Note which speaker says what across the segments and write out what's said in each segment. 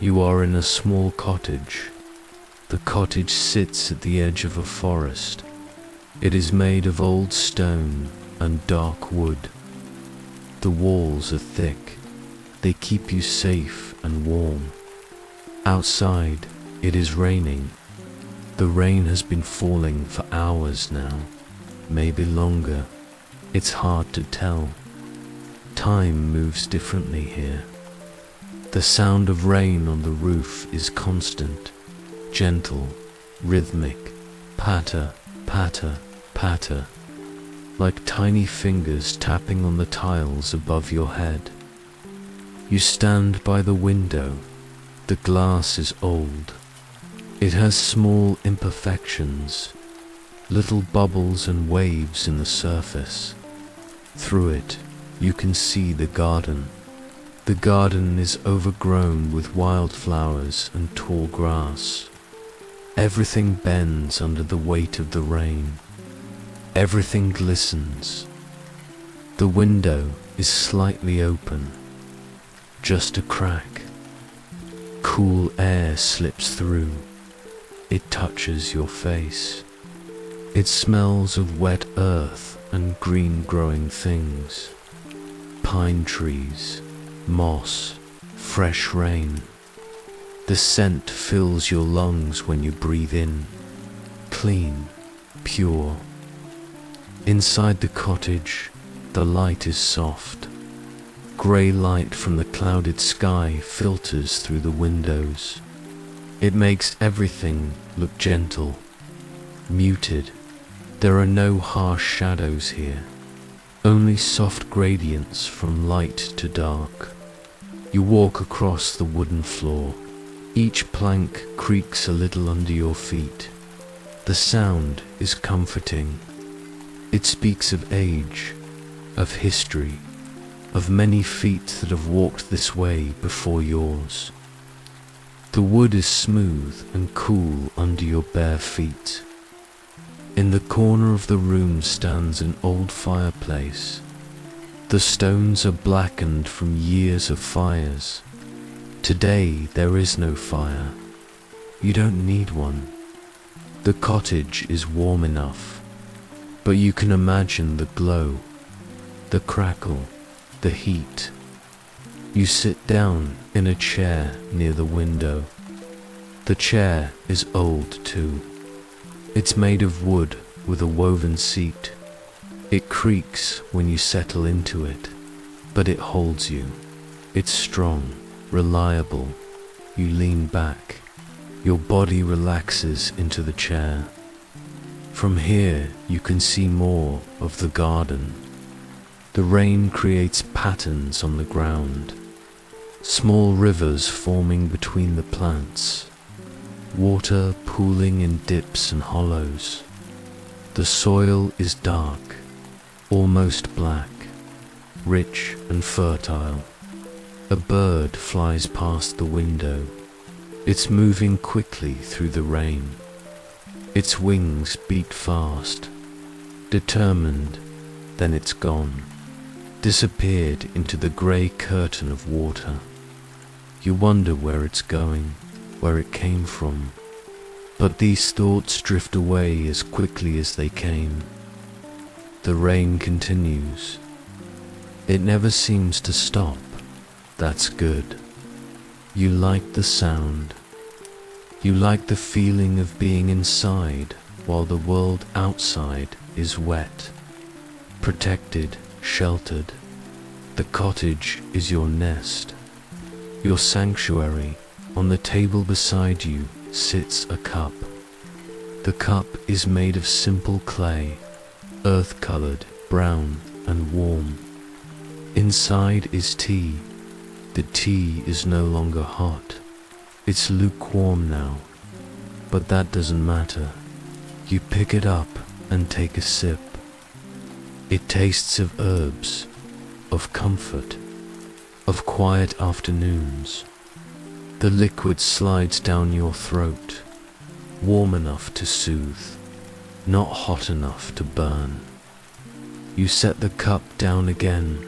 Speaker 1: You are in a small cottage. The cottage sits at the edge of a forest. It is made of old stone and dark wood. The walls are thick. They keep you safe and warm. Outside, it is raining. The rain has been falling for hours now, maybe longer. It's hard to tell. Time moves differently here. The sound of rain on the roof is constant, gentle, rhythmic, patter, patter, patter, like tiny fingers tapping on the tiles above your head. You stand by the window. The glass is old. It has small imperfections, little bubbles and waves in the surface. Through it, you can see the garden. The garden is overgrown with wildflowers and tall grass. Everything bends under the weight of the rain. Everything glistens. The window is slightly open, just a crack. Cool air slips through. It touches your face. It smells of wet earth and green growing things. Pine trees, moss, fresh rain. The scent fills your lungs when you breathe in. Clean, pure. Inside the cottage, the light is soft. Grey light from the clouded sky filters through the windows. It makes everything look gentle, muted. There are no harsh shadows here, only soft gradients from light to dark. You walk across the wooden floor. Each plank creaks a little under your feet. The sound is comforting. It speaks of age, of history, of many feet that have walked this way before yours. The wood is smooth and cool under your bare feet. In the corner of the room stands an old fireplace. The stones are blackened from years of fires. Today there is no fire. You don't need one. The cottage is warm enough, but you can imagine the glow, the crackle, the heat. You sit down in a chair near the window. The chair is old too. It's made of wood with a woven seat. It creaks when you settle into it, but it holds you. It's strong, reliable. You lean back. Your body relaxes into the chair. From here you can see more of the garden. The rain creates patterns on the ground, small rivers forming between the plants, water pooling in dips and hollows. The soil is dark, almost black, rich and fertile. A bird flies past the window. It's moving quickly through the rain. Its wings beat fast, determined, then it's gone, disappeared into the grey curtain of water. You wonder where it's going, where it came from, but these thoughts drift away as quickly as they came. The rain continues. It never seems to stop. That's good. You like the sound. You like the feeling of being inside while the world outside is wet, protected, sheltered. The cottage is your nest, your sanctuary. On the table beside you sits a cup. The cup is made of simple clay, earth-colored, brown and warm. Inside is tea. The tea is no longer hot. It's lukewarm now, but that doesn't matter. You pick it up and take a sip. It tastes of herbs, of comfort, of quiet afternoons. The liquid slides down your throat, warm enough to soothe, not hot enough to burn. You set the cup down again.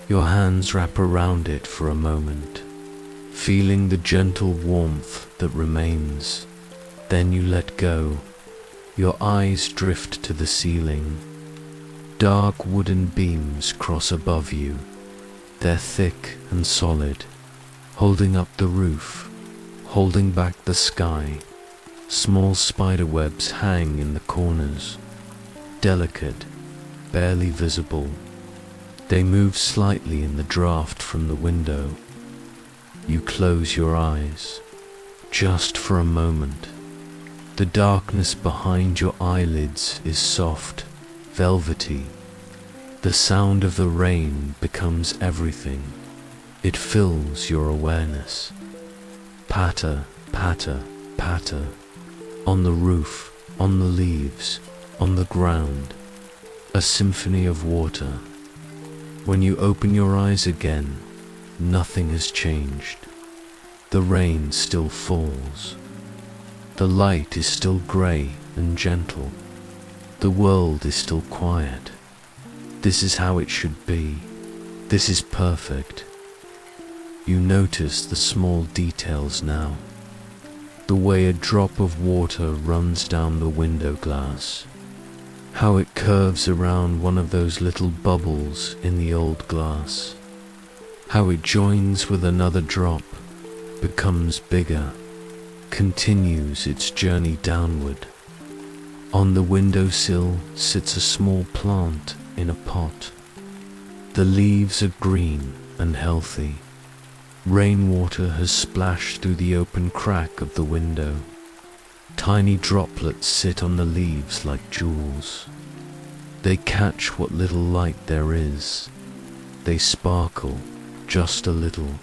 Speaker 1: Your hands wrap around it for a moment. feeling the gentle warmth that remains. Then you let go. Your eyes drift to the ceiling. Dark wooden beams cross above you. They're thick and solid, holding up the roof, holding back the sky. Small spider webs hang in the corners, delicate, barely visible. They move slightly in the draft from the window. You close your eyes, just for a moment. The darkness behind your eyelids is soft, velvety. The sound of the rain becomes everything. It fills your awareness. Patter, patter, patter. On the roof, on the leaves, on the ground. A symphony of water. When you open your eyes again, nothing has changed. The rain still falls. The light is still grey and gentle. The world is still quiet. This is how it should be. This is perfect. You notice the small details now. The way a drop of water runs down the window glass. How it curves around one of those little bubbles in the old glass. How it joins with another drop, becomes bigger, continues its journey downward. On the windowsill sits a small plant in a pot. The leaves are green and healthy. Rainwater has splashed through the open crack of the window. Tiny droplets sit on the leaves like jewels. They catch what little light there is. They sparkle just a little.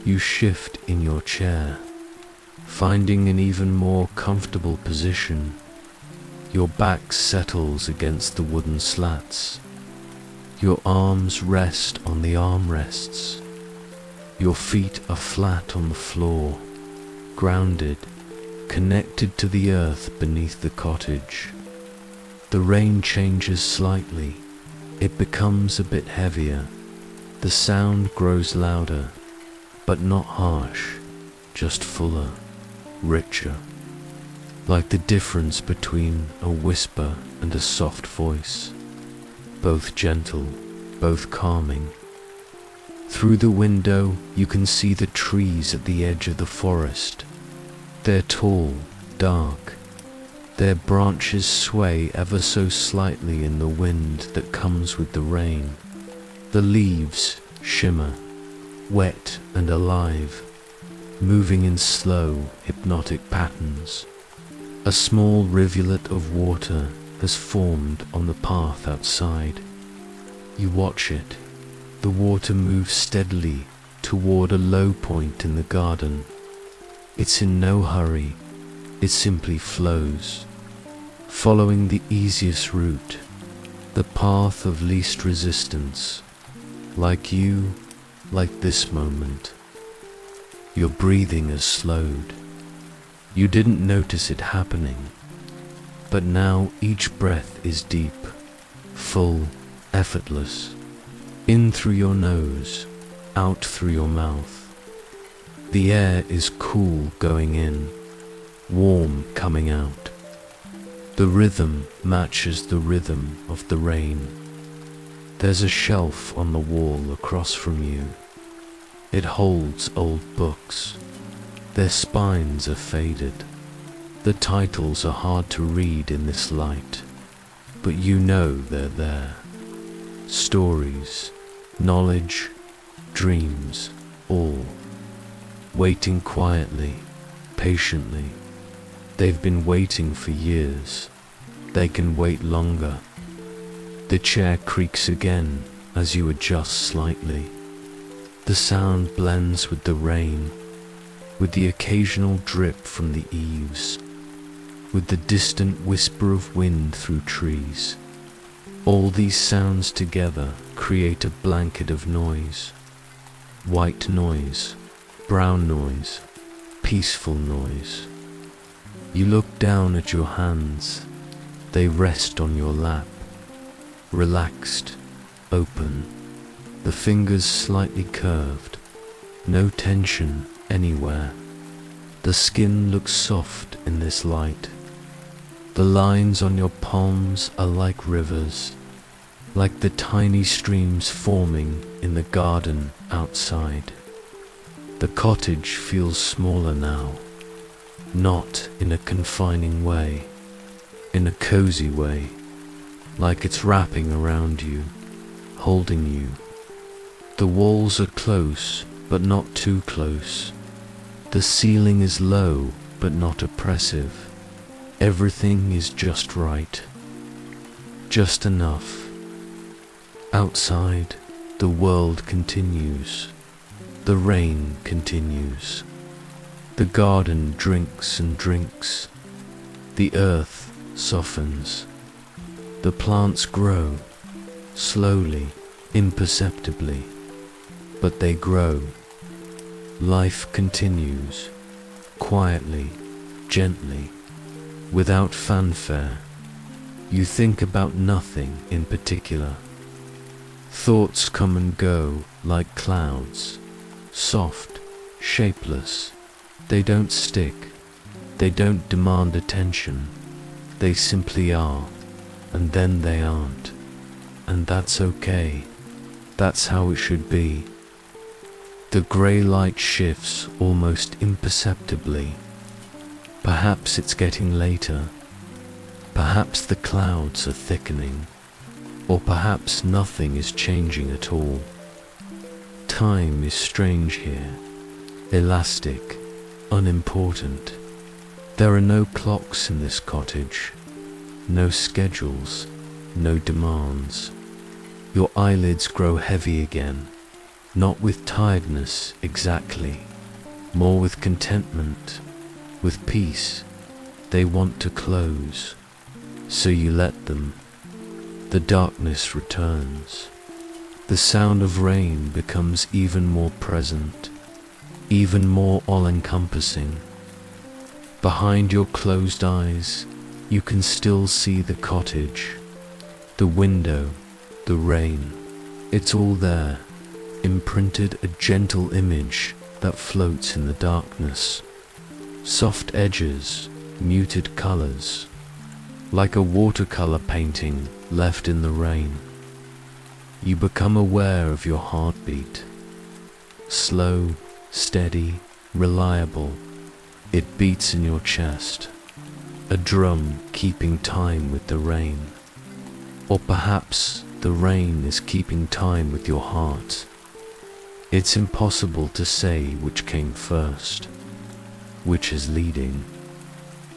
Speaker 1: You shift in your chair, finding an even more comfortable position. Your back settles against the wooden slats. Your arms rest on the armrests. Your feet are flat on the floor, grounded, connected to the earth beneath the cottage. The rain changes slightly. It becomes a bit heavier. The sound grows louder, but not harsh, just fuller, richer. Like the difference between a whisper and a soft voice, both gentle, both calming. Through the window you can see the trees at the edge of the forest. They're tall, dark. Their branches sway ever so slightly in the wind that comes with the rain. The leaves shimmer, wet and alive, moving in slow, hypnotic patterns. A small rivulet of water has formed on the path outside. You watch it. The water moves steadily toward a low point in the garden. It's in no hurry. It simply flows, following the easiest route, the path of least resistance. Like you, like this moment. Your breathing has slowed. You didn't notice it happening, but now each breath is deep, full, effortless. In through your nose, out through your mouth. The air is cool going in, warm coming out. The rhythm matches the rhythm of the rain. There's a shelf on the wall across from you. It holds old books. Their spines are faded. The titles are hard to read in this light, but you know they're there. Stories, knowledge, dreams, all. Waiting quietly, patiently. They've been waiting for years. They can wait longer. The chair creaks again as you adjust slightly. The sound blends with the rain, with the occasional drip from the eaves, with the distant whisper of wind through trees. All these sounds together create a blanket of noise. White noise, brown noise, peaceful noise. You look down at your hands. They rest on your lap, relaxed, open, the fingers slightly curved. no tension anywhere. The skin looks soft in this light. The lines on your palms are like rivers, like the tiny streams forming in the garden outside. The cottage feels smaller now, not in a confining way, in a cozy way, like it's wrapping around you, holding you. The walls are close, but not too close. The ceiling is low, but not oppressive. Everything is just right, just enough. Outside, the world continues. The rain continues. The garden drinks and drinks. The earth softens. The plants grow, slowly, imperceptibly, but they grow. Life continues, quietly, gently, without fanfare. You think about nothing in particular. Thoughts come and go like clouds, soft, shapeless. They don't stick. They don't demand attention. They simply are, and then they aren't. And that's okay. That's how it should be. The grey light shifts almost imperceptibly. Perhaps it's getting later. Perhaps the clouds are thickening. Or perhaps nothing is changing at all. Time is strange here, elastic, unimportant. There are no clocks in this cottage, no schedules, no demands. Your eyelids grow heavy again, not with tiredness exactly, more with contentment, with peace. They want to close, so you let them. The darkness returns. The sound of rain becomes even more present, even more all-encompassing. Behind your closed eyes, you can still see the cottage, the window, the rain. It's all there, imprinted, a gentle image that floats in the darkness. Soft edges, muted colors, like a watercolor painting left in the rain. You become aware of your heartbeat. Slow, steady, reliable. It beats in your chest. A drum keeping time with the rain. Or perhaps the rain is keeping time with your heart. It's impossible to say which came first, which is leading.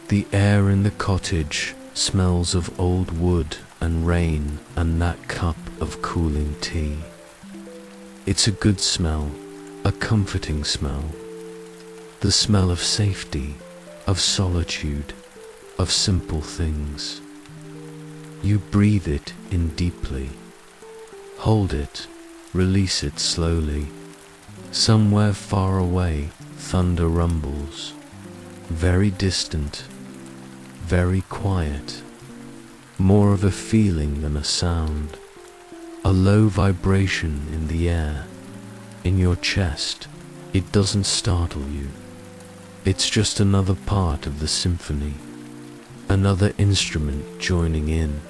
Speaker 1: The air in the cottage smells of old wood and rain and that cup of cooling tea. It's a good smell, a comforting smell. The smell of safety, of solitude, of simple things. You breathe it in deeply. Hold it, release it slowly. Somewhere far away, thunder rumbles. Very distant, very quiet. More of a feeling than a sound. A low vibration in the air, in your chest. It doesn't startle you. It's just another part of the symphony, another instrument joining in.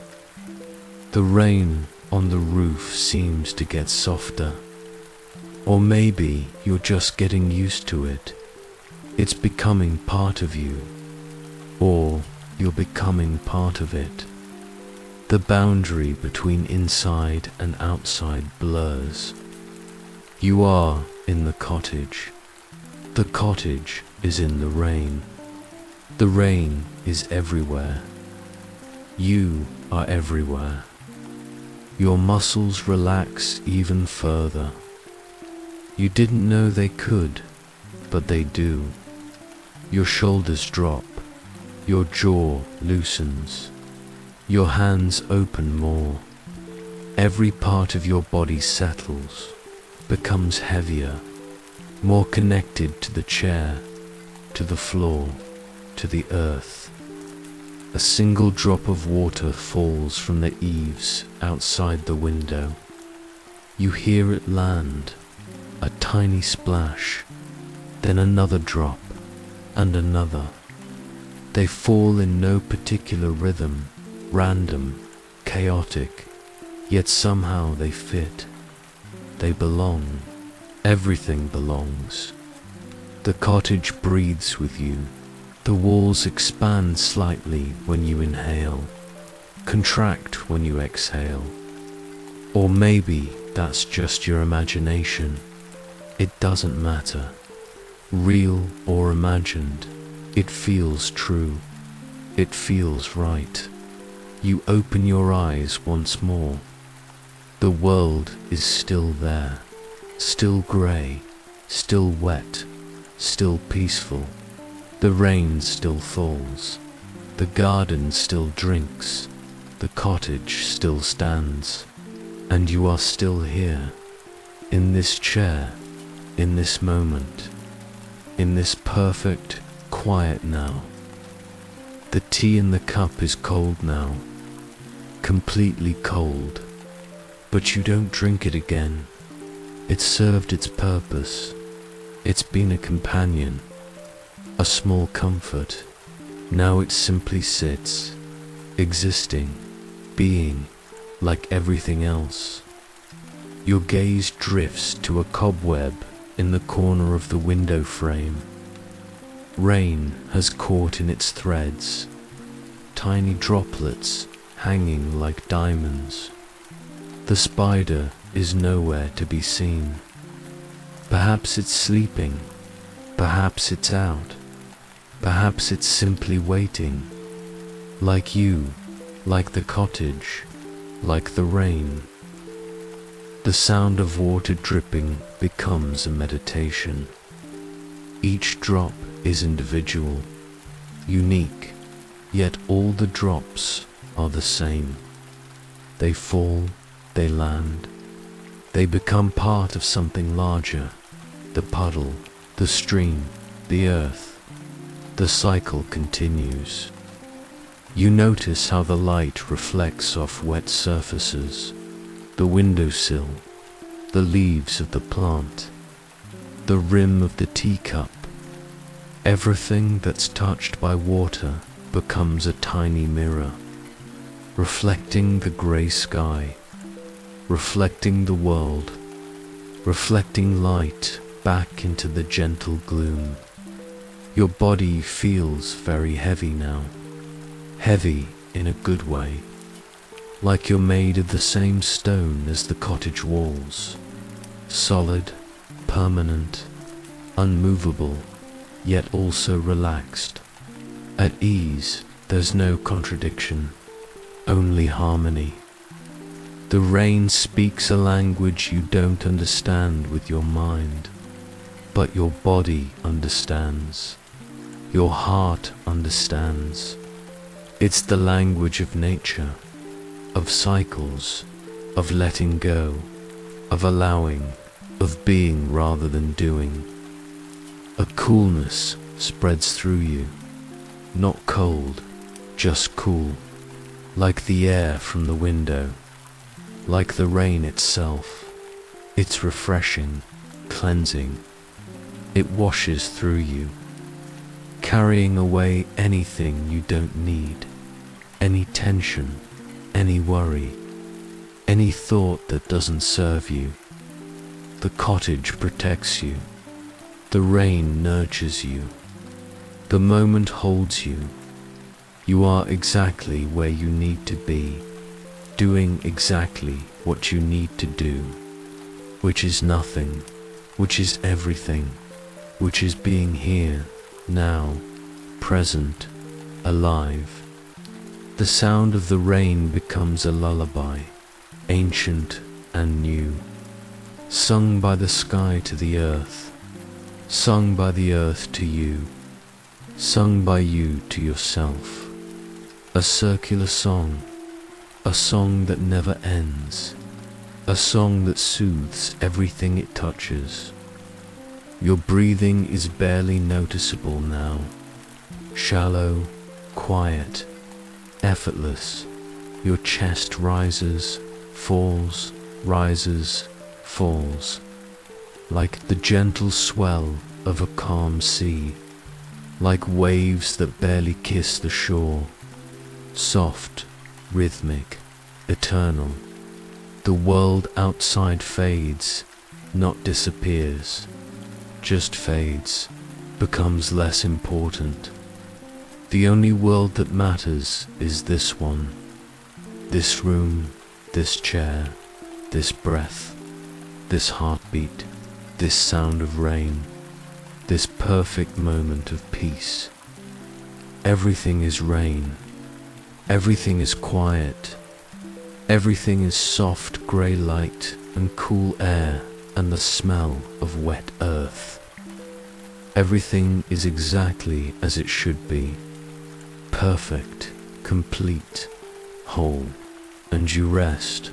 Speaker 1: The rain on the roof seems to get softer. Or maybe you're just getting used to it. It's becoming part of you. Or you're becoming part of it. The boundary between inside and outside blurs. You are in the cottage. The cottage is in the rain. The rain is everywhere. You are everywhere. Your muscles relax even further. You didn't know they could, but they do. Your shoulders drop. Your jaw loosens. Your hands open more. Every part of your body settles, becomes heavier, more connected to the chair, to the floor, to the earth. A single drop of water falls from the eaves outside the window. You hear it land, a tiny splash, then another drop, and another. They fall in no particular rhythm, random, chaotic, yet somehow they fit. They belong. Everything belongs. The cottage breathes with you. The walls expand slightly when you inhale, contract when you exhale. Or maybe that's just your imagination. It doesn't matter. Real or imagined, it feels true. It feels right. You open your eyes once more. The world is still there, still grey, still wet, still peaceful. The rain still falls. The garden still drinks. The cottage still stands. And you are still here, in this chair, in this moment, in this perfect quiet now. The tea in the cup is cold now, completely cold, but you don't drink it again. It served its purpose. It's been a companion, a small comfort. Now it simply sits, existing, being, like everything else. Your gaze drifts to a cobweb in the corner of the window frame. Rain has caught in its threads, tiny droplets hanging like diamonds. The spider is nowhere to be seen. Perhaps it's sleeping, perhaps it's out, perhaps it's simply waiting, like you, like the cottage, like the rain. The sound of water dripping becomes a meditation. Each drop is individual, unique, yet all the drops are the same. They fall, they land, they become part of something larger, the puddle, the stream, the earth. The cycle continues. You notice how the light reflects off wet surfaces, the windowsill, the leaves of the plant, the rim of the teacup. Everything that's touched by water becomes a tiny mirror, reflecting the grey sky, reflecting the world, reflecting light back into the gentle gloom. Your body feels very heavy now, heavy in a good way, like you're made of the same stone as the cottage walls, solid, permanent, unmovable, yet also relaxed. At ease, there's no contradiction, only harmony. The rain speaks a language you don't understand with your mind, but your body understands. Your heart understands. It's the language of nature, of cycles, of letting go, of allowing, of being rather than doing. A coolness spreads through you, not cold, just cool, like the air from the window, like the rain itself. It's refreshing, cleansing. It washes through you, carrying away anything you don't need, any tension, any worry, any thought that doesn't serve you. The cottage protects you. The rain nurtures you. The moment holds you. You are exactly where you need to be, doing exactly what you need to do, which is nothing, which is everything, which is being here, now, present, alive. The sound of the rain becomes a lullaby, ancient and new, sung by the sky to the earth, sung by the earth to you, sung by you to yourself. A circular song, a song that never ends, a song that soothes everything it touches. Your breathing is barely noticeable now, shallow, quiet, effortless. Your chest rises, falls, rises, falls. like the gentle swell of a calm sea, like waves that barely kiss the shore, soft, rhythmic, eternal. The world outside fades, not disappears, just fades, becomes less important. The only world that matters is this one, this room, this chair, this breath, this heartbeat, this sound of rain, this perfect moment of peace. Everything is rain, everything is quiet, everything is soft grey light and cool air and the smell of wet earth. Everything is exactly as it should be, perfect, complete, whole, and you rest,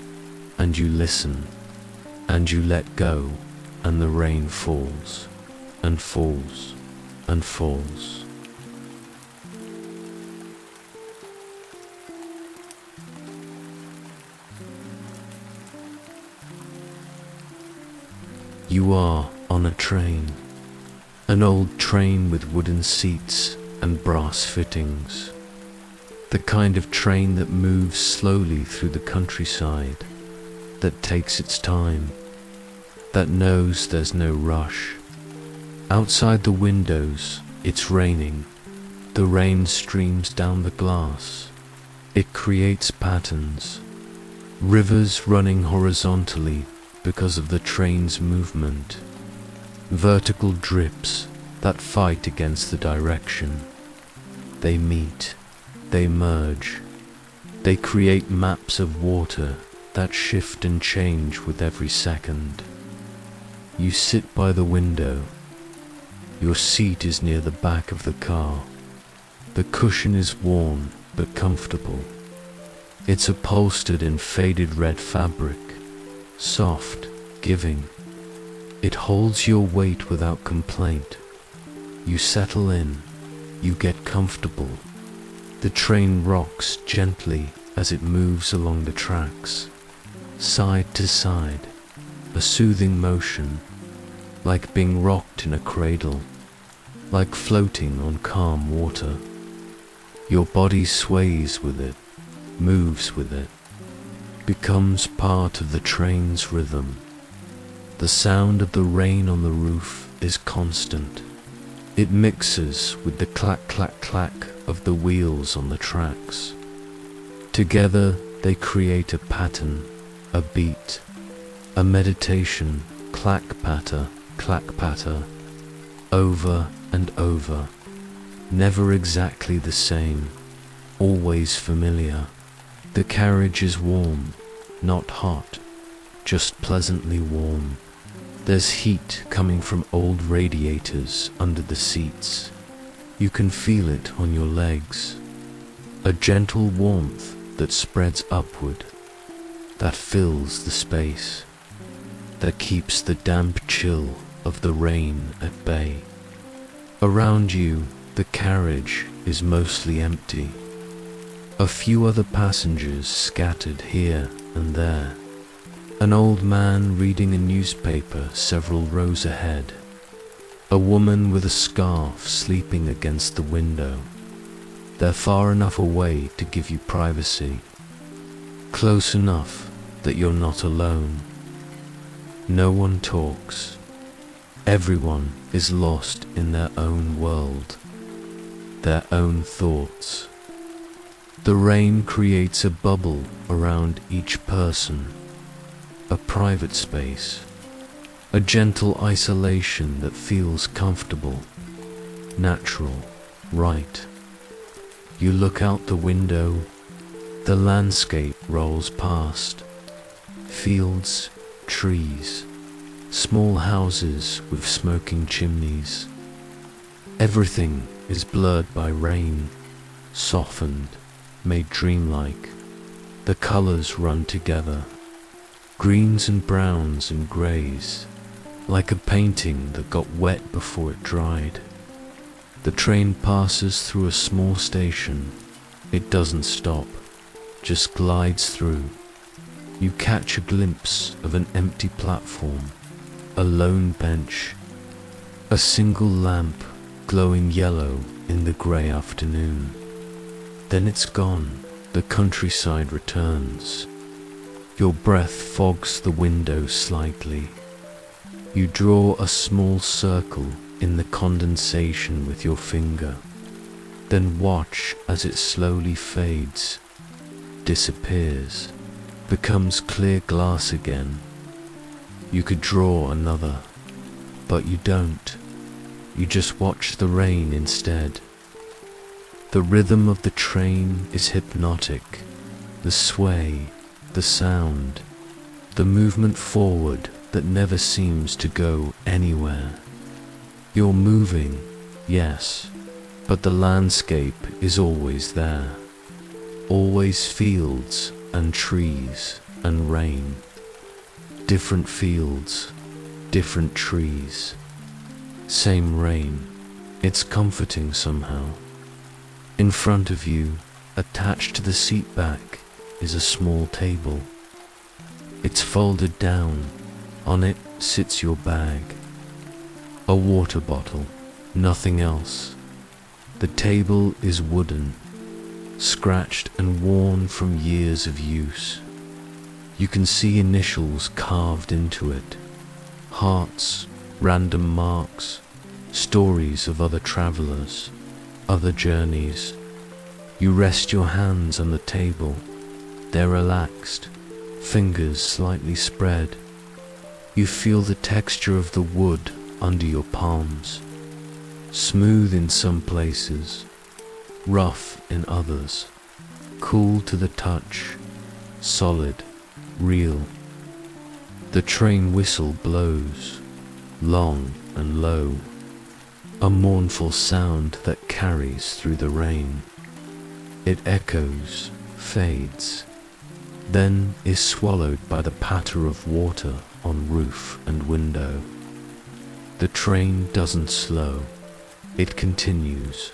Speaker 1: and you listen, and you let go, and the rain falls, and falls, and falls. You are on a train, an old train with wooden seats and brass fittings, the kind of train that moves slowly through the countryside, that takes its time, that knows there's no rush. Outside the windows, it's raining. The rain streams down the glass. It creates patterns, rivers running horizontally because of the train's movement, vertical drips that fight against the direction. They meet, they merge, they create maps of water that shift and change with every second. You sit by the window. Your seat is near the back of the car. The cushion is worn but comfortable. It's upholstered in faded red fabric, soft, giving. It holds your weight without complaint. You settle in, you get comfortable. The train rocks gently as it moves along the tracks, side to side, a soothing motion, like being rocked in a cradle, like floating on calm water. Your body sways with it, moves with it, becomes part of the train's rhythm. The sound of the rain on the roof is constant. It mixes with the clack, clack, clack of the wheels on the tracks. Together they create a pattern, a beat, a meditation, clack patter, over and over, never exactly the same, always familiar. The carriage is warm, not hot, just pleasantly warm. There's heat coming from old radiators under the seats. You can feel it on your legs. A gentle warmth that spreads upward, that fills the space, that keeps the damp chill of the rain at bay. Around you, the carriage is mostly empty. A few other passengers scattered here and there. An old man reading a newspaper several rows ahead. A woman with a scarf sleeping against the window. They're far enough away to give you privacy, close enough that you're not alone. No one talks. Everyone is lost in their own world, their own thoughts. The rain creates a bubble around each person, a private space, a gentle isolation that feels comfortable, natural, right. You look out the window, the landscape rolls past, fields, trees, small houses with smoking chimneys. Everything is blurred by rain, softened, made dreamlike. The colors run together, greens and browns and greys, like a painting that got wet before it dried. The train passes through a small station. It doesn't stop, just glides through. You catch a glimpse of an empty platform, a lone bench, a single lamp glowing yellow in the grey afternoon. Then it's gone, the countryside returns. Your breath fogs the window slightly. You draw a small circle in the condensation with your finger, then watch as it slowly fades, disappears, becomes clear glass again. You could draw another, but you don't. You just watch the rain instead. The rhythm of the train is hypnotic, the sway, the sound, the movement forward that never seems to go anywhere. You're moving, yes, but the landscape is always there. Always fields and trees and rain. Different fields, different trees. Same rain. It's comforting somehow. In front of you, attached to the seat back, is a small table. It's folded down. On it sits your bag. A water bottle, nothing else. The table is wooden, scratched and worn from years of use. You can see initials carved into it, hearts, random marks, stories of other travelers, other journeys. You rest your hands on the table. They're relaxed, fingers slightly spread. You feel the texture of the wood under your palms, smooth in some places, rough in others, cool to the touch, solid, real. The train whistle blows, long and low, a mournful sound that carries through the rain. It echoes, fades, then is swallowed by the patter of water on roof and window. The train doesn't slow, it continues,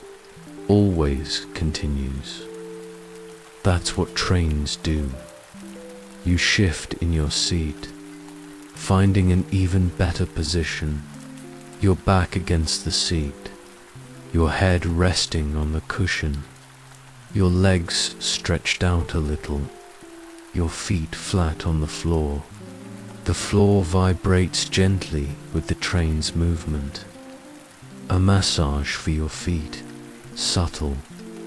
Speaker 1: always continues. That's what trains do. You shift in your seat, finding an even better position, your back against the seat, your head resting on the cushion, your legs stretched out a little, your feet flat on the floor. The floor vibrates gently with the train's movement. A massage for your feet, subtle,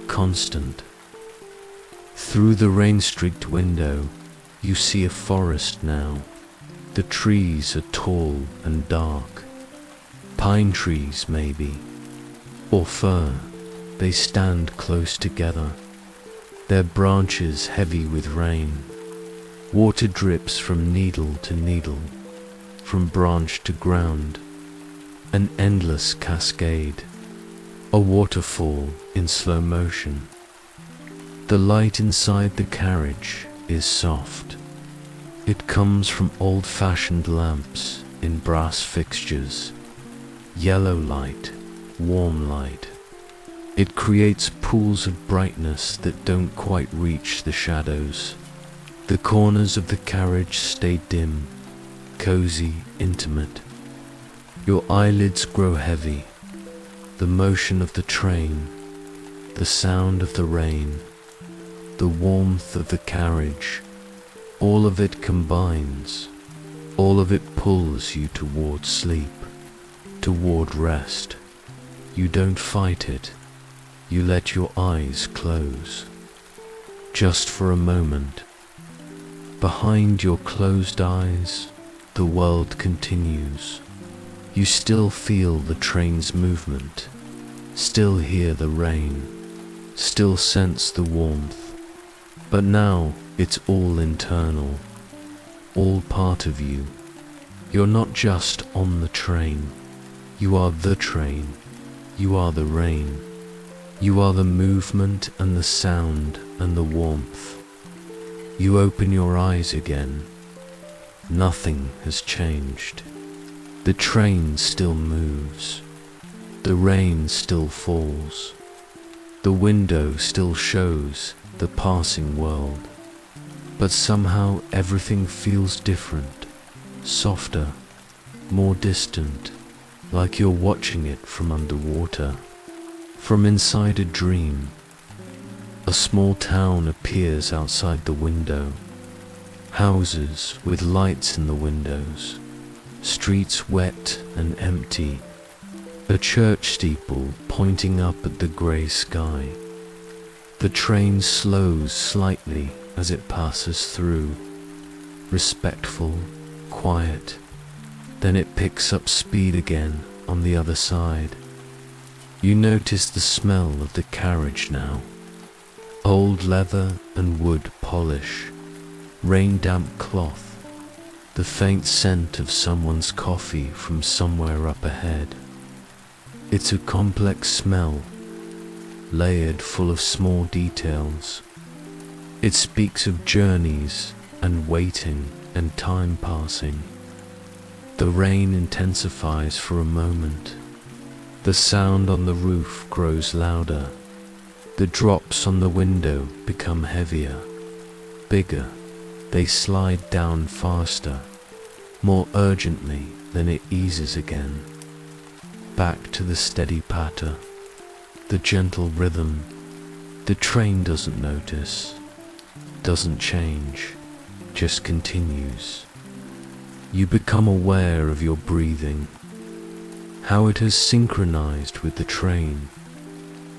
Speaker 1: constant. Through the rain-streaked window, you see a forest now. The trees are tall and dark. Pine trees, maybe, or fir. They stand close together, their branches heavy with rain. Water drips from needle to needle, from branch to ground, an endless cascade, a waterfall in slow motion. The light inside the carriage is soft. It comes from old-fashioned lamps in brass fixtures, yellow light, warm light. It creates pools of brightness that don't quite reach the shadows. The corners of the carriage stay dim, cozy, intimate. Your eyelids grow heavy. The motion of the train, the sound of the rain, the warmth of the carriage, all of it combines. All of it pulls you toward sleep, toward rest. You don't fight it. You let your eyes close. Just for a moment. Behind your closed eyes, the world continues. You still feel the train's movement, still hear the rain, still sense the warmth. But now it's all internal, all part of you. You're not just on the train. You are the train. You are the rain. You are the movement and the sound and the warmth. You open your eyes again. Nothing has changed. The train still moves. The rain still falls. The window still shows the passing world. But somehow everything feels different, softer, more distant, like you're watching it from underwater, from inside a dream. A small town appears outside the window. Houses with lights in the windows, streets wet and empty, a church steeple pointing up at the grey sky. The train slows slightly as it passes through, respectful, quiet. Then it picks up speed again on the other side. You notice the smell of the carriage now. Old leather and wood polish, rain-damp cloth, the faint scent of someone's coffee from somewhere up ahead. It's a complex smell, layered full of small details. It speaks of journeys and waiting and time passing. The rain intensifies for a moment. The sound on the roof grows louder. The drops on the window become heavier, bigger. They slide down faster, more urgently than it eases again. Back to the steady patter, the gentle rhythm. The train doesn't notice, doesn't change, just continues. You become aware of your breathing, how it has synchronized with the train.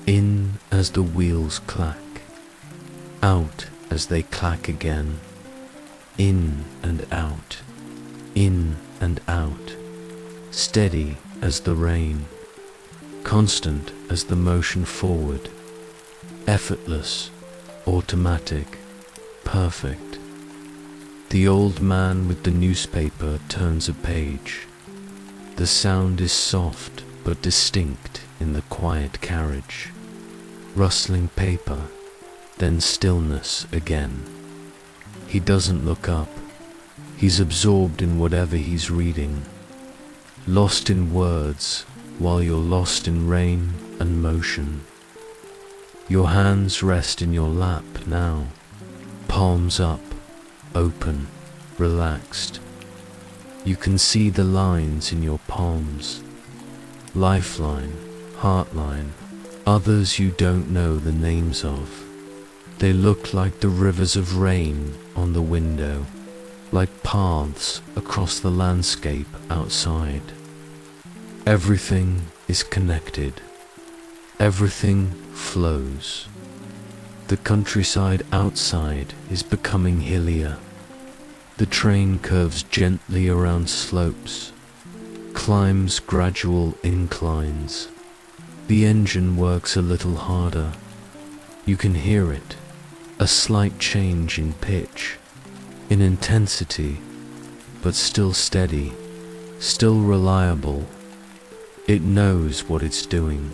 Speaker 1: In as the wheels clack, out as they clack again. In and out, in and out, steady as the rain, constant as the motion forward, effortless, automatic, perfect. The old man with the newspaper turns a page. The sound is soft but distinct in the quiet carriage. Rustling paper, then stillness again. He doesn't look up. He's absorbed in whatever he's reading, lost in words while you're lost in rain and motion. Your hands rest in your lap now, palms up, open, relaxed. You can see the lines in your palms, lifeline, heartline, others you don't know the names of. They look like the rivers of rain on the window, like paths across the landscape outside. Everything is connected. Everything flows. The countryside outside is becoming hillier. The train curves gently around slopes, climbs gradual inclines. The engine works a little harder. You can hear it, a slight change in pitch, in intensity, but still steady, still reliable. It knows what it's doing.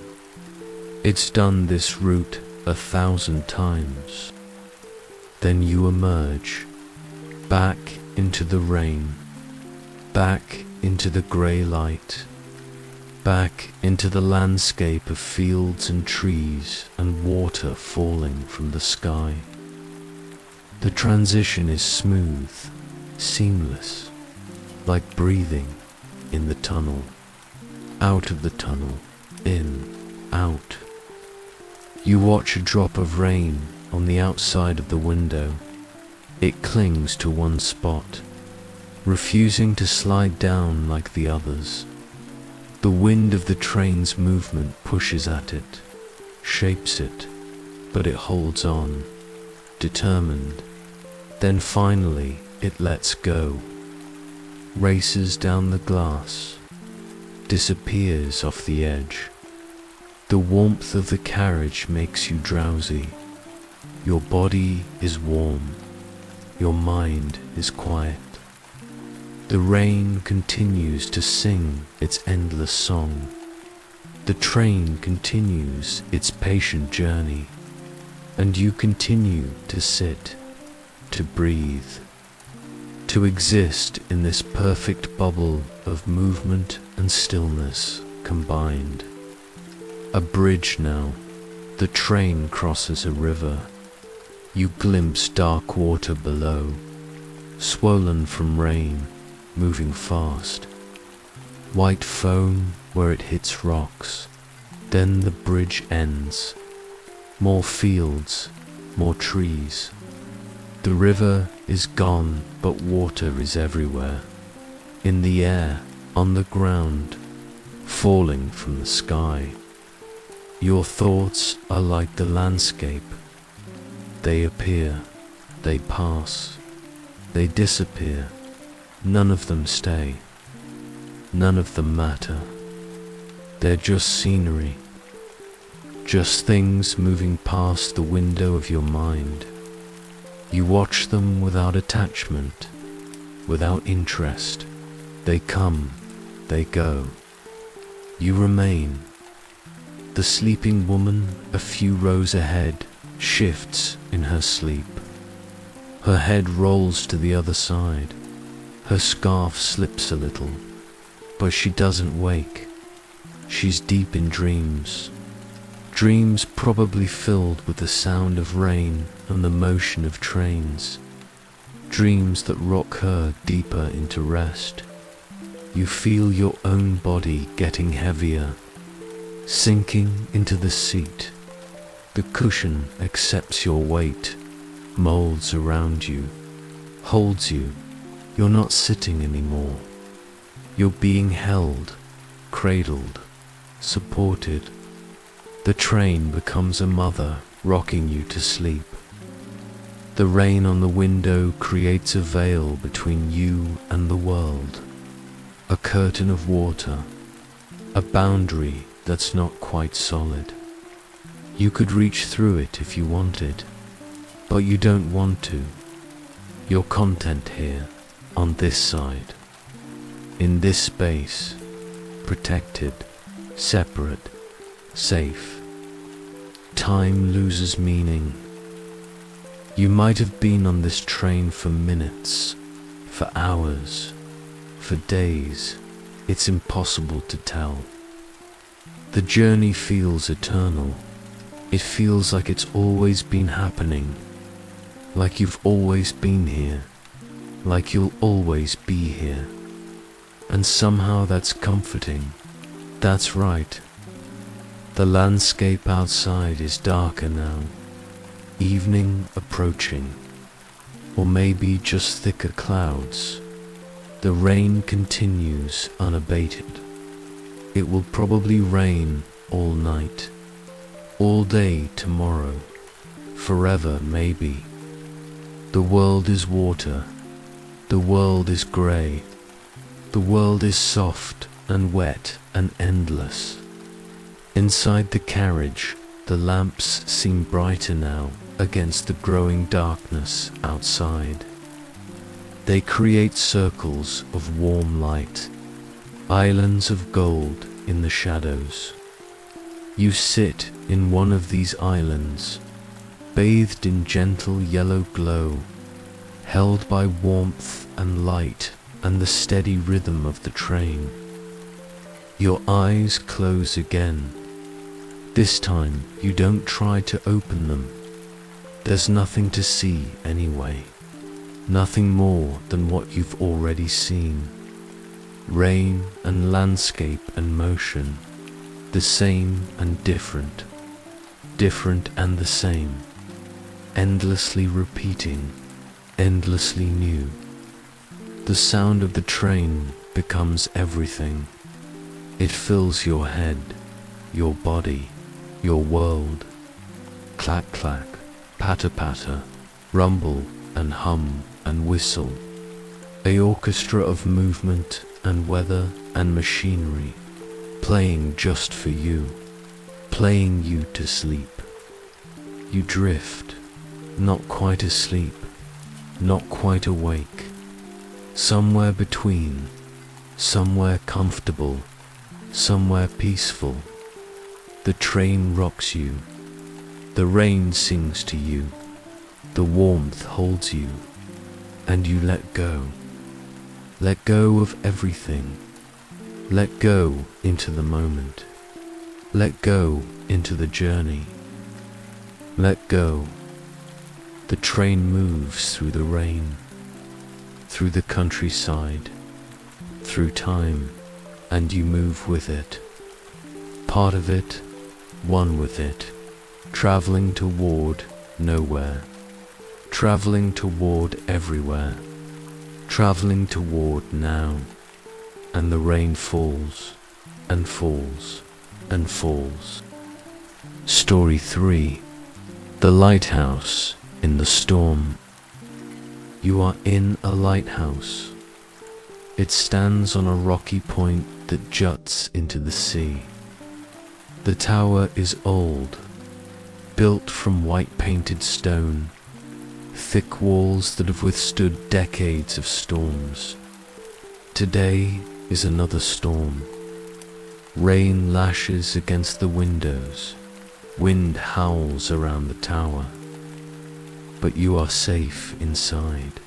Speaker 1: It's done this route 1,000 times. Then you emerge, back into the rain, back into the grey light, back into the landscape of fields and trees and water falling from the sky. The transition is smooth, seamless, like breathing in the tunnel, out of the tunnel, in, out. You watch a drop of rain on the outside of the window. It clings to one spot, refusing to slide down like the others. The wind of the train's movement pushes at it, shapes it, but it holds on, determined. Then finally it lets go, races down the glass, disappears off the edge. The warmth of the carriage makes you drowsy. Your body is warm, your mind is quiet. The rain continues to sing its endless song. The train continues its patient journey, and you continue to sit, to breathe, to exist in this perfect bubble of movement and stillness combined. A bridge now. The train crosses a river. You glimpse dark water below, swollen from rain, moving fast. white foam where it hits rocks. Then the bridge ends. More fields, more trees. The river is gone, but water is everywhere. In the air, on the ground, falling from the sky. Your thoughts are like the landscape. They appear, they pass, they disappear. None of them stay. None of them matter. They're just scenery. Just things moving past the window of your mind. You watch them without attachment, without interest. They come, they go. You remain. The sleeping woman, a few rows ahead, shifts in her sleep. Her head rolls to the other side. Her scarf slips a little, but she doesn't wake. She's deep in dreams. Dreams probably filled with the sound of rain and the motion of trains. Dreams that rock her deeper into rest. You feel your own body getting heavier, sinking into the seat. The cushion accepts your weight, molds around you, holds you. You're not sitting anymore. You're being held, cradled, supported. The train becomes a mother, rocking you to sleep. The rain on the window creates a veil between you and the world. A curtain of water, a boundary that's not quite solid. You could reach through it if you wanted, but you don't want to. You're content here, on this side, in this space, protected, separate, safe. Time loses meaning. You might have been on this train for minutes, for hours, for days. It's impossible to tell. The journey feels eternal. It feels like it's always been happening, like you've always been here, like you'll always be here. And somehow that's comforting. That's right. The landscape outside is darker now, evening approaching, or maybe just thicker clouds. The rain continues unabated. It will probably rain all night, all day tomorrow, forever maybe. The world is water, the world is grey, the world is soft and wet and endless. Inside the carriage, the lamps seem brighter now against the growing darkness outside. They create circles of warm light, islands of gold in the shadows. You sit in one of these islands, bathed in gentle yellow glow, held by warmth and light and the steady rhythm of the train. Your eyes close again. This time you don't try to open them. There's nothing to see anyway. Nothing more than what you've already seen. Rain and landscape and motion, the same and different, different and the same, endlessly repeating, endlessly new. The sound of the train becomes everything. It fills your head, your body, your world. Clack clack, patter patter, rumble and hum and whistle. A orchestra of movement and weather and machinery, playing just for you, playing you to sleep. You drift, not quite asleep, not quite awake, somewhere between, somewhere comfortable, somewhere peaceful. The train rocks you, the rain sings to you, the warmth holds you, and you let go. Let go of everything. Let go into the moment. Let go into the journey. Let go. The train moves through the rain, through the countryside, through time, and you move with it. Part of it, one with it, traveling toward nowhere, traveling toward everywhere, traveling toward now. And the rain falls and falls and falls. Story 3. The Lighthouse in the Storm. You are in a lighthouse. It stands on a rocky point that juts into the sea. The tower is old, built from white painted stone, thick walls that have withstood decades of storms. Today is another storm. Rain lashes against the windows, wind howls around the tower. But you are safe inside.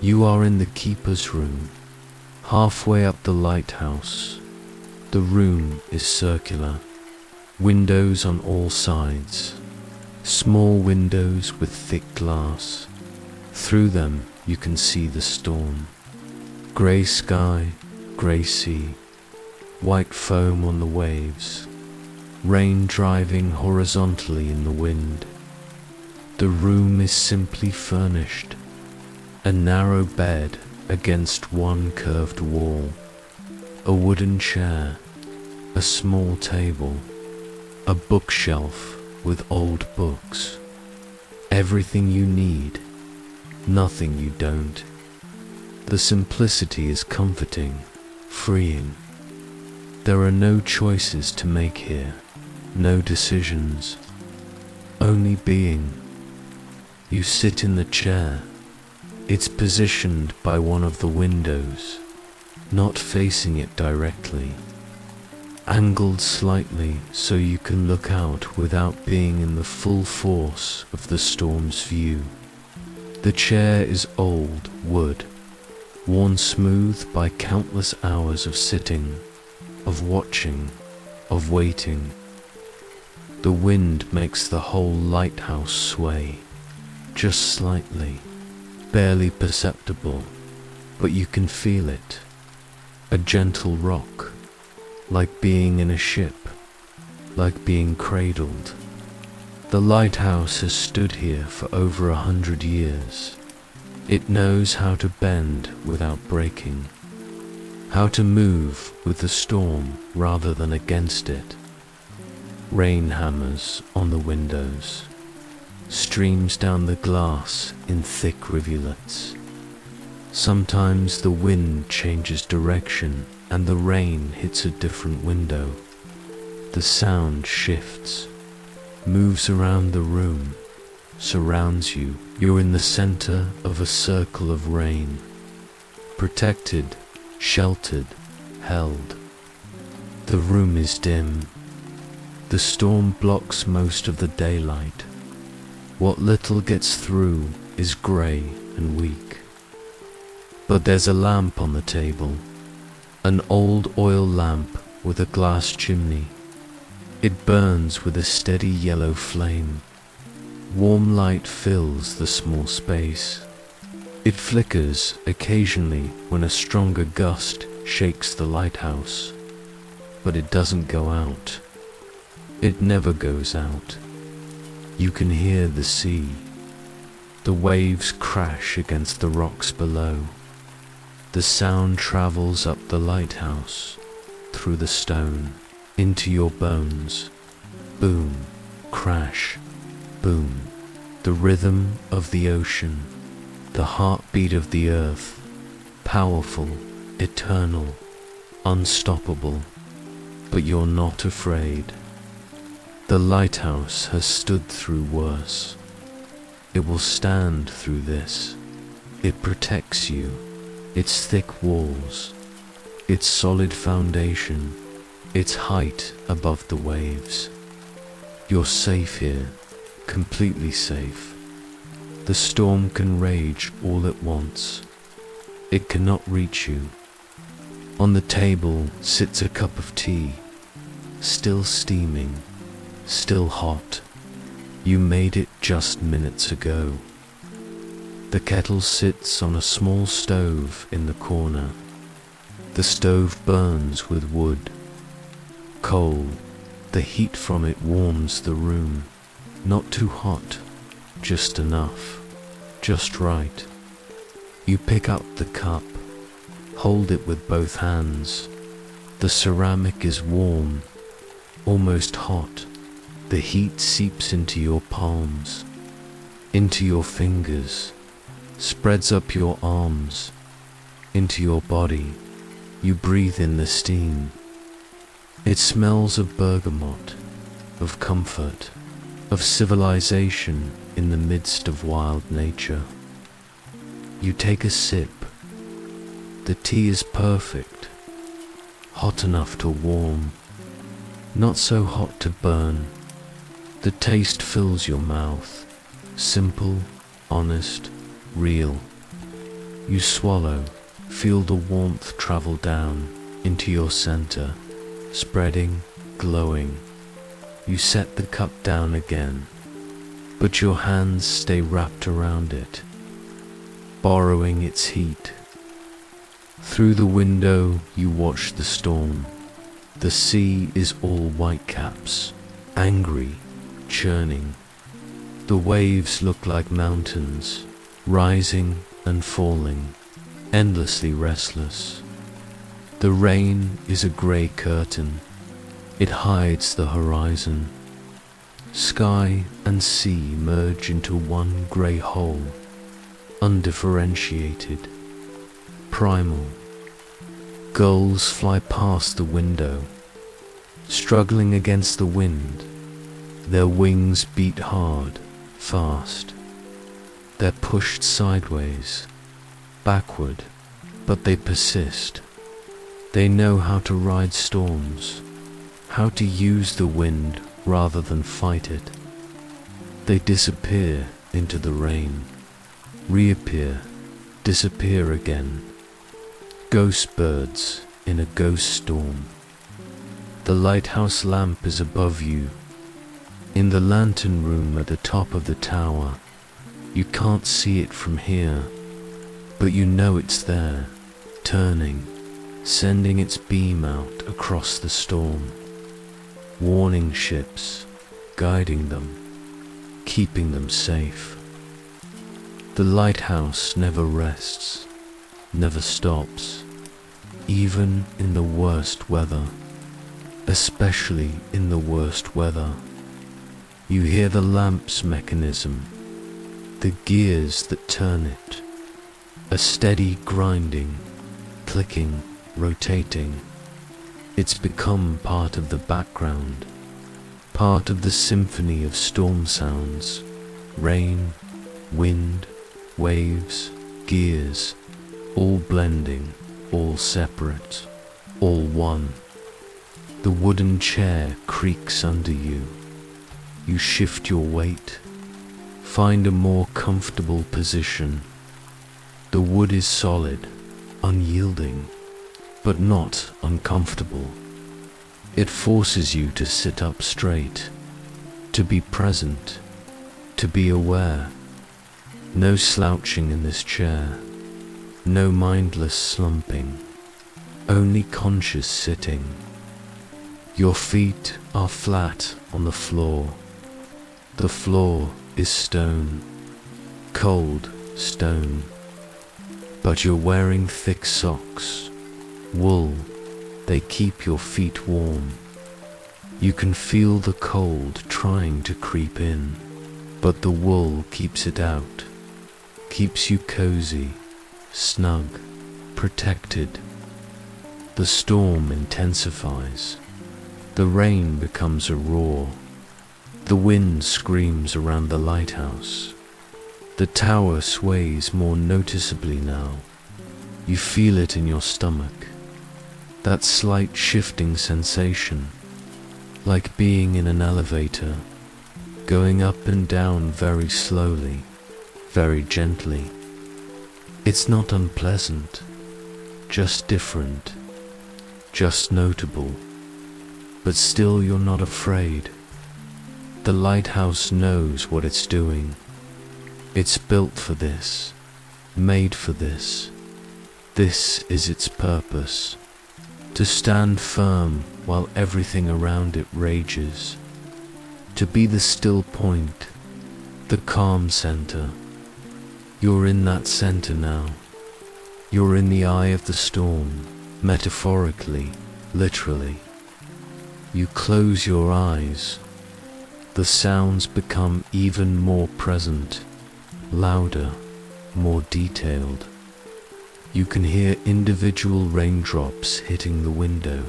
Speaker 1: You are in the keeper's room, halfway up the lighthouse. The room is circular, windows on all sides, small windows with thick glass. Through them you can see the storm. Grey sky, grey sea, white foam on the waves, rain driving horizontally in the wind. The room is simply furnished, a narrow bed against one curved wall, a wooden chair, a small table, a bookshelf with old books. Everything you need, nothing you don't. The simplicity is comforting, freeing. There are no choices to make here, no decisions, only being. You sit in the chair. It's positioned by one of the windows, not facing it directly, angled slightly so you can look out without being in the full force of the storm's view. The chair is old wood, worn smooth by countless hours of sitting, of watching, of waiting. The wind makes the whole lighthouse sway, just slightly, barely perceptible, but you can feel it. A gentle rock, like being in a ship, like being cradled. The lighthouse has stood here for over 100 years. It knows how to bend without breaking, how to move with the storm rather than against it. Rain hammers on the windows, streams down the glass in thick rivulets. Sometimes the wind changes direction and the rain hits a different window. The sound shifts, moves around the room, surrounds you. You're in the center of a circle of rain, protected, sheltered, held. The room is dim. The storm blocks most of the daylight. What little gets through is grey and weak. But there's a lamp on the table, an old oil lamp with a glass chimney. It burns with a steady yellow flame. Warm light fills the small space. It flickers occasionally when a stronger gust shakes the lighthouse, but it doesn't go out. It never goes out. You can hear the sea. The waves crash against the rocks below. The sound travels up the lighthouse, through the stone, into your bones. Boom, crash, boom. The rhythm of the ocean, the heartbeat of the earth, powerful, eternal, unstoppable. But you're not afraid. The lighthouse has stood through worse. It will stand through this. It protects you, its thick walls, its solid foundation, its height above the waves. You're safe here, completely safe. The storm can rage all at once. It cannot reach you. On the table sits a cup of tea, still steaming, still hot. You made it just minutes ago. The kettle sits on a small stove in the corner. The stove burns with wood. Coal, the heat from it warms the room. Not too hot, just enough, just right. You pick up the cup, hold it with both hands. The ceramic is warm, almost hot. The heat seeps into your palms, into your fingers, spreads up your arms, into your body. You breathe in the steam. It smells of bergamot, of comfort, of civilization in the midst of wild nature. You take a sip. The tea is perfect, hot enough to warm, not so hot to burn. The taste fills your mouth, simple, honest, real. You swallow, feel the warmth travel down into your center, spreading, glowing. You set the cup down again, but your hands stay wrapped around it, borrowing its heat. Through the window you watch the storm. The sea is all whitecaps, angry, churning. The waves look like mountains, rising and falling, endlessly restless. The rain is a grey curtain. It hides the horizon. Sky and sea merge into one grey hole, undifferentiated, primal. Gulls fly past the window, struggling against the wind. Their wings beat hard, fast. They're pushed sideways, backward, but they persist. They know how to ride storms, how to use the wind rather than fight it. They disappear into the rain, reappear, disappear again. Ghost birds in a ghost storm. The lighthouse lamp is above you. In the lantern room at the top of the tower, you can't see it from here, but you know it's there, turning, sending its beam out across the storm, warning ships, guiding them, keeping them safe. The lighthouse never rests, never stops, even in the worst weather, especially in the worst weather. You hear the lamp's mechanism, the gears that turn it, a steady grinding, clicking, rotating. It's become part of the background, part of the symphony of storm sounds, rain, wind, waves, gears, all blending, all separate, all one. The wooden chair creaks under you. You shift your weight, find a more comfortable position. The wood is solid, unyielding, but not uncomfortable. It forces you to sit up straight, to be present, to be aware. No slouching in this chair, no mindless slumping, only conscious sitting. Your feet are flat on the floor. The floor is stone, cold stone, but you're wearing thick socks, wool. They keep your feet warm. You can feel the cold trying to creep in, but the wool keeps it out, keeps you cozy, snug, protected. The storm intensifies. The rain becomes a roar. The wind screams around the lighthouse. The tower sways more noticeably now. You feel it in your stomach. That slight shifting sensation, like being in an elevator, going up and down very slowly, very gently. It's not unpleasant, just different, just notable, but still you're not afraid. The lighthouse knows what it's doing. It's built for this, made for this. This is its purpose. to stand firm while everything around it rages, to be the still point, the calm center. You're in that center now. You're in the eye of the storm, metaphorically, literally. You close your eyes. The sounds become even more present, louder, more detailed. You can hear individual raindrops hitting the window,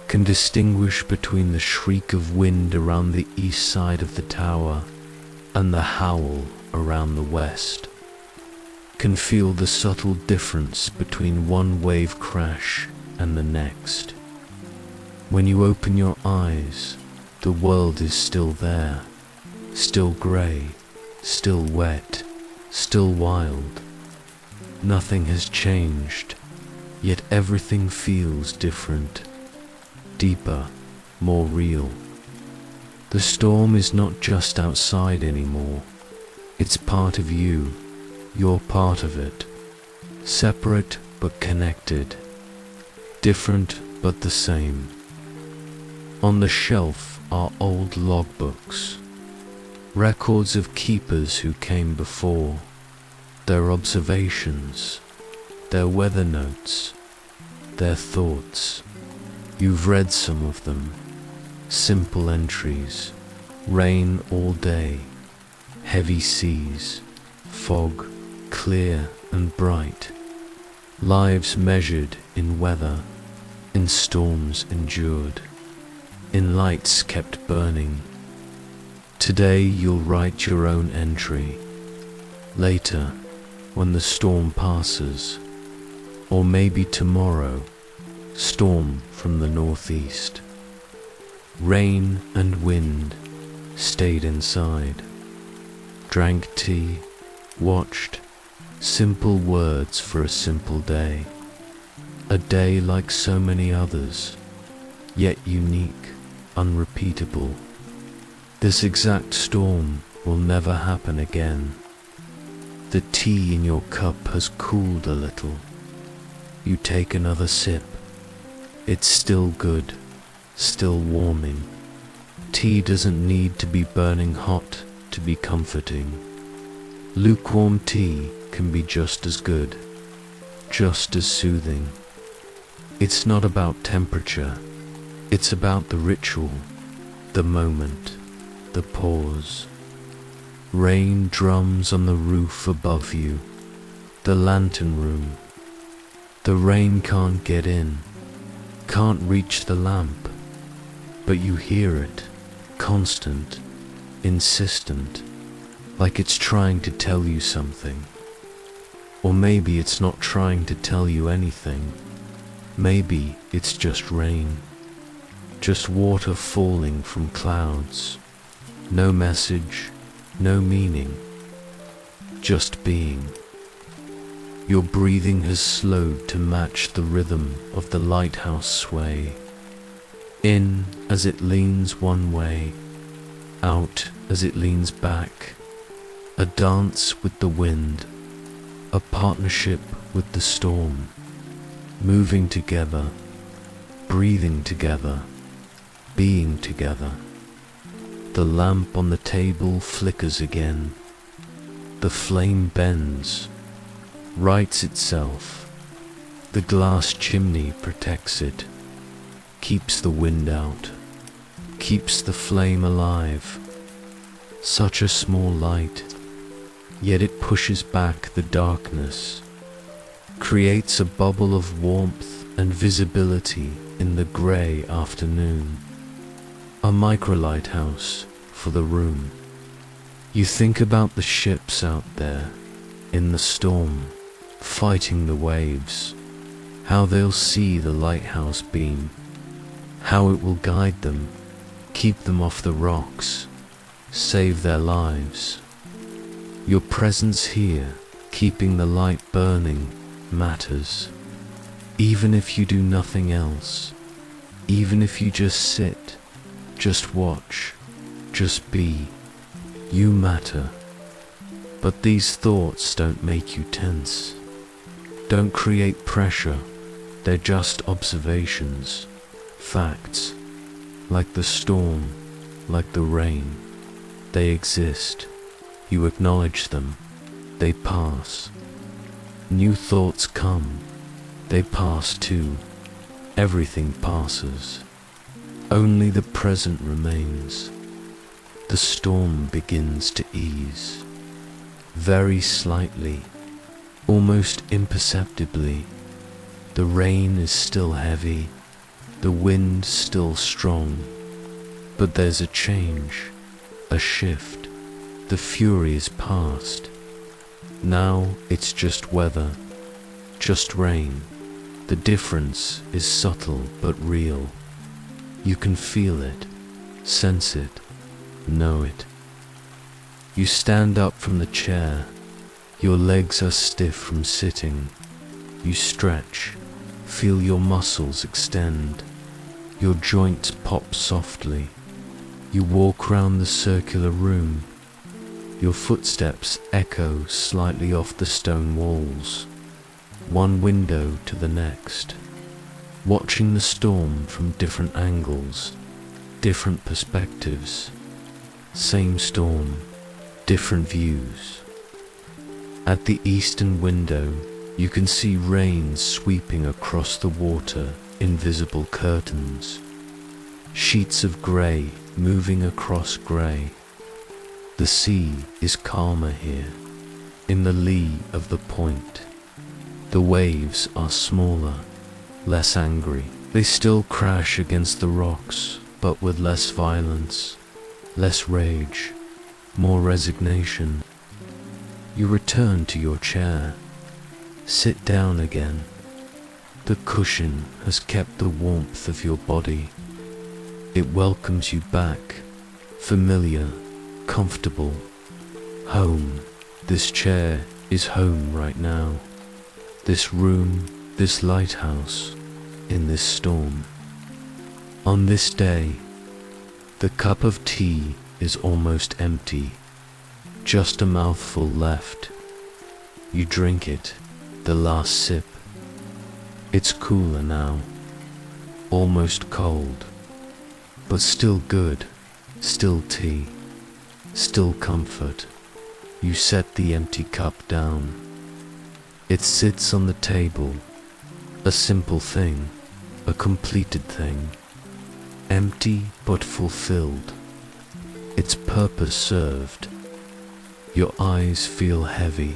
Speaker 1: can distinguish between the shriek of wind around the east side of the tower and the howl around the west, can feel the subtle difference between one wave crash and the next. When you open your eyes, the world is still there, still grey, still wet, still wild. Nothing has changed, yet everything feels different, deeper, more real. The storm is not just outside anymore. It's part of you. You're part of it. Separate but connected. Different but the same. On the shelf are old logbooks, records of keepers who came before, their observations, their weather notes, their thoughts. You've read some of them. Simple entries: rain all day, heavy seas, fog, clear and bright, lives measured in weather, in storms endured, in lights kept burning. Today you'll write your own entry. Later, when the storm passes, or maybe tomorrow, storm from the northeast. Rain and wind stayed inside, drank tea, watched, simple words for a simple day. A day like so many others, yet unique, unrepeatable. This exact storm will never happen again. The tea in your cup has cooled a little. You take another sip. It's still good, still warming. Tea doesn't need to be burning hot to be comforting. Lukewarm tea can be just as good, just as soothing. It's not about temperature, it's about the ritual, the moment, the pause. Rain drums on the roof above you, the lantern room. The rain can't get in, can't reach the lamp, but you hear it, constant, insistent, like it's trying to tell you something. Or maybe it's not trying to tell you anything. Maybe it's just rain, just water falling from clouds. No message, no meaning, just being. Your breathing has slowed to match the rhythm of the lighthouse sway. In as it leans one way, out as it leans back. A dance with the wind, a partnership with the storm. Moving together, breathing together, being together. The lamp on the table flickers again. The flame bends, rights itself. The glass chimney protects it, keeps the wind out, keeps the flame alive. Such a small light, yet it pushes back the darkness, creates a bubble of warmth and visibility in the grey afternoon. A micro-lighthouse for the room. You think about the ships out there, in the storm, fighting the waves, how they'll see the lighthouse beam, how it will guide them, keep them off the rocks, save their lives. Your presence here, keeping the light burning, matters. Even if you do nothing else, even if you just sit, just watch, just be, you matter. But these thoughts don't make you tense, don't create pressure, They're just observations, facts, like the storm, like the rain. They exist. You acknowledge them. They pass. New thoughts come. They pass too. Everything passes. Only the present remains. The storm begins to ease. Very slightly, almost imperceptibly. The rain is still heavy, the wind still strong, but there's a change, a shift. The fury is past. Now it's just weather, just rain. The difference is subtle but real. You can feel it, sense it, know it. You stand up from the chair. Your legs are stiff from sitting. You stretch. Feel your muscles extend. Your joints pop softly. You walk round the circular room. Your footsteps echo slightly off the stone walls, one window to the next, watching the storm from different angles, different perspectives. Same storm, different views. At the eastern window, you can see rain sweeping across the water, invisible curtains. Sheets of grey moving across grey. The sea is calmer here, in the lee of the point. The waves are smaller, less angry. They still crash against the rocks, but with less violence, less rage, more resignation. You return to your chair. Sit down again. The cushion has kept the warmth of your body. It welcomes you back, familiar, comfortable, home. This chair is home right now. This room, this lighthouse, in this storm. On this day, the cup of tea is almost empty, just a mouthful left. You drink it, the last sip. It's cooler now, almost cold, but still good, still tea, still comfort. You set the empty cup down. It sits on the table, a simple thing, a completed thing, empty but fulfilled, its purpose served. Your eyes feel heavy,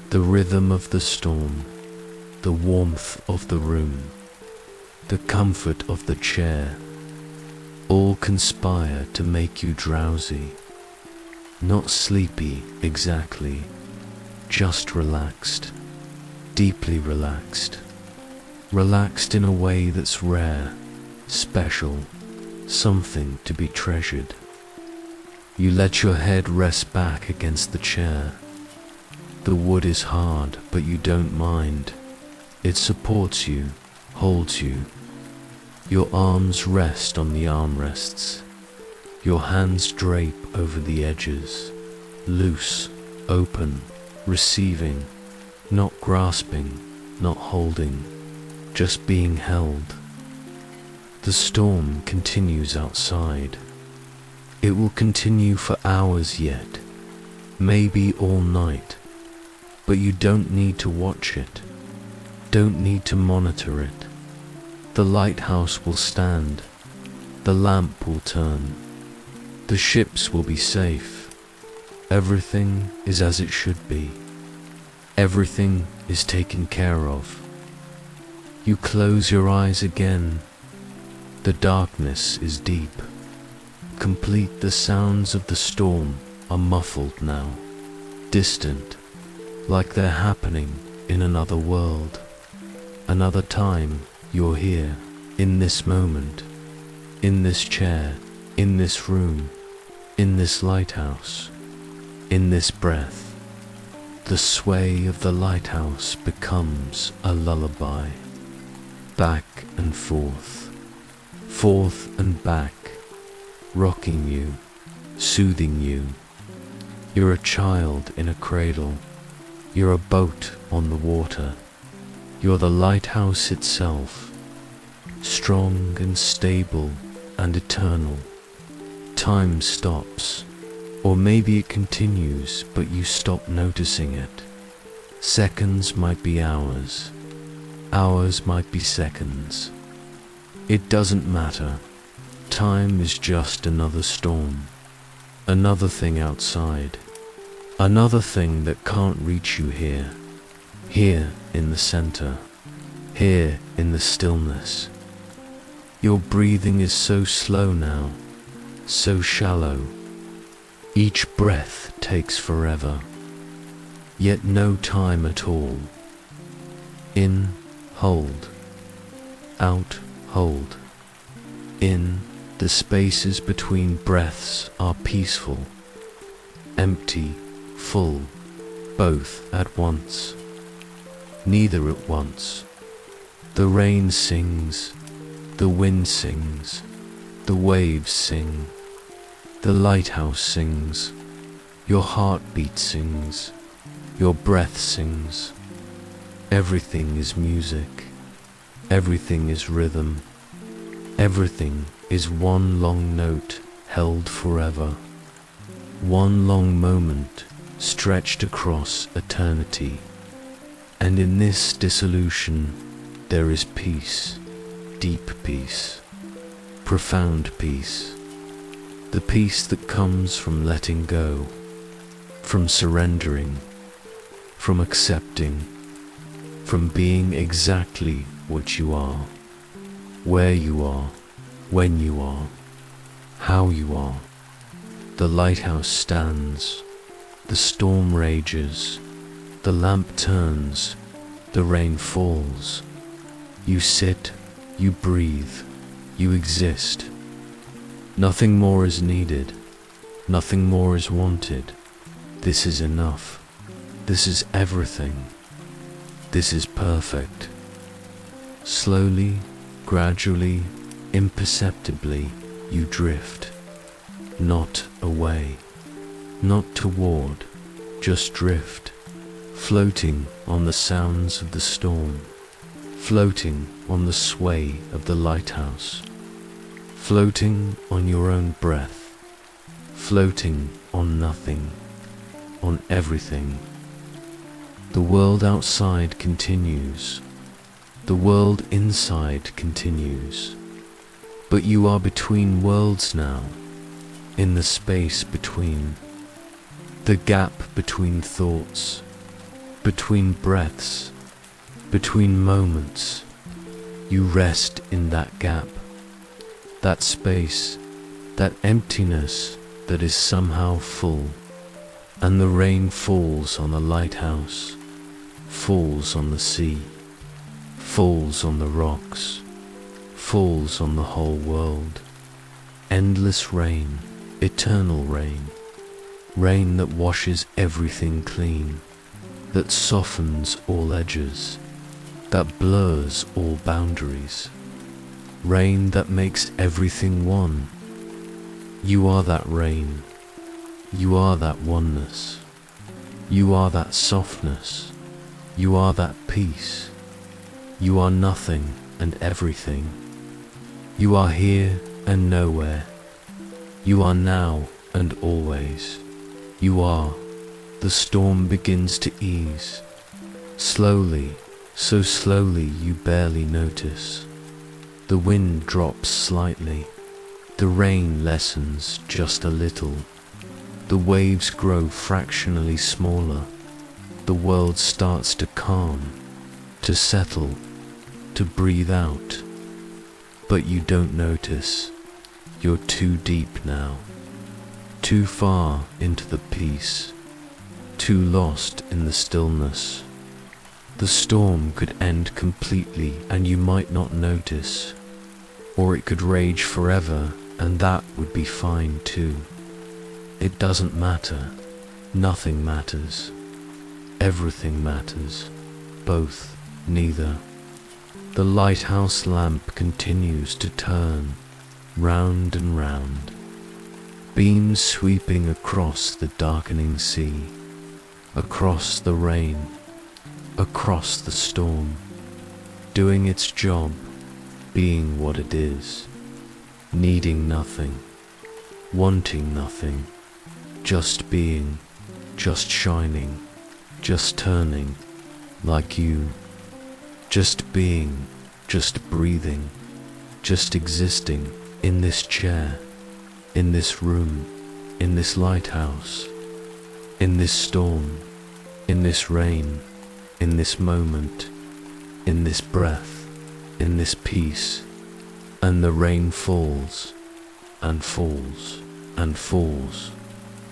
Speaker 1: the rhythm of the storm, the warmth of the room, the comfort of the chair, all conspire to make you drowsy. Not sleepy exactly, just relaxed, deeply relaxed. Relaxed in a way that's rare, special, something to be treasured. You let your head rest back against the chair. The wood is hard, but you don't mind. It supports you, holds you. Your arms rest on the armrests. Your hands drape over the edges, loose, open, receiving, not grasping, not holding, just being held. The storm continues outside. It will continue for hours yet, maybe all night, but you don't need to watch it, don't need to monitor it. The lighthouse will stand, the lamp will turn, the ships will be safe. Everything is as it should be. Everything is taken care of. You close your eyes again. The darkness is deep. Complete. The sounds of the storm are muffled now, distant, like they're happening in another world, another time. You're here, in this moment, in this chair, in this room, in this lighthouse, in this breath. The sway of the lighthouse becomes a lullaby. Back and forth, forth and back, rocking you, soothing you. You're a child in a cradle. You're a boat on the water. You're the lighthouse itself, strong and stable and eternal. Time stops, or maybe it continues, but you stop noticing it. Seconds might be hours, hours might be seconds. It doesn't matter. Time is just another storm, another thing outside, another thing that can't reach you here, here in the center, here in the stillness. Your breathing is so slow now, so shallow. Each breath takes forever, yet no time at all. In, hold. Out, hold. In, the spaces between breaths are peaceful, empty, full, both at once. Neither at once. The rain sings, the wind sings, the waves sing, the lighthouse sings, your heartbeat sings, your breath sings. Everything is music, everything is rhythm, everything is one long note held forever, one long moment stretched across eternity. And in this dissolution there is peace, deep peace, profound peace, the peace that comes from letting go, from surrendering, from accepting, from being exactly what you are, where you are, when you are, how you are. The lighthouse stands, the storm rages, the lamp turns, the rain falls. You sit, you breathe, you exist. Nothing more is needed, nothing more is wanted. This is enough. This is everything. This is perfect. Slowly, gradually, imperceptibly, you drift. Not away, not toward, just drift, floating on the sounds of the storm, floating on the sway of the lighthouse, floating on your own breath, floating on nothing, on everything. The world outside continues, the world inside continues, but you are between worlds now, in the space between, the gap between thoughts, between breaths, between moments. You rest in that gap, that space, that emptiness that is somehow full, and the rain falls on the lighthouse, falls on the sea, falls on the rocks, falls on the whole world. Endless rain, eternal rain, rain that washes everything clean, that softens all edges, that blurs all boundaries, rain that makes everything one. You are that rain, you are that oneness, you are that softness, you are that peace, you are nothing and everything. You are here and nowhere, you are now and always. You are. The storm begins to ease, slowly, so slowly you barely notice. The wind drops slightly, the rain lessens just a little, the waves grow fractionally smaller, the world starts to calm, to settle, to breathe out. But you don't notice, you're too deep now, too far into the peace, too lost in the stillness. The storm could end completely and you might not notice, or it could rage forever and that would be fine too. It doesn't matter, nothing matters, everything matters, both, neither. The lighthouse lamp continues to turn, round and round, beams sweeping across the darkening sea, across the rain, across the storm, doing its job, being what it is, needing nothing, wanting nothing, just being, just shining, just turning, like you, just being, just breathing, just existing in this chair, in this room, in this lighthouse, in this storm, in this rain, in this moment, in this breath, in this peace. And the rain falls, and falls, and falls,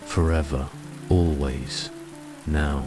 Speaker 1: forever, always, now.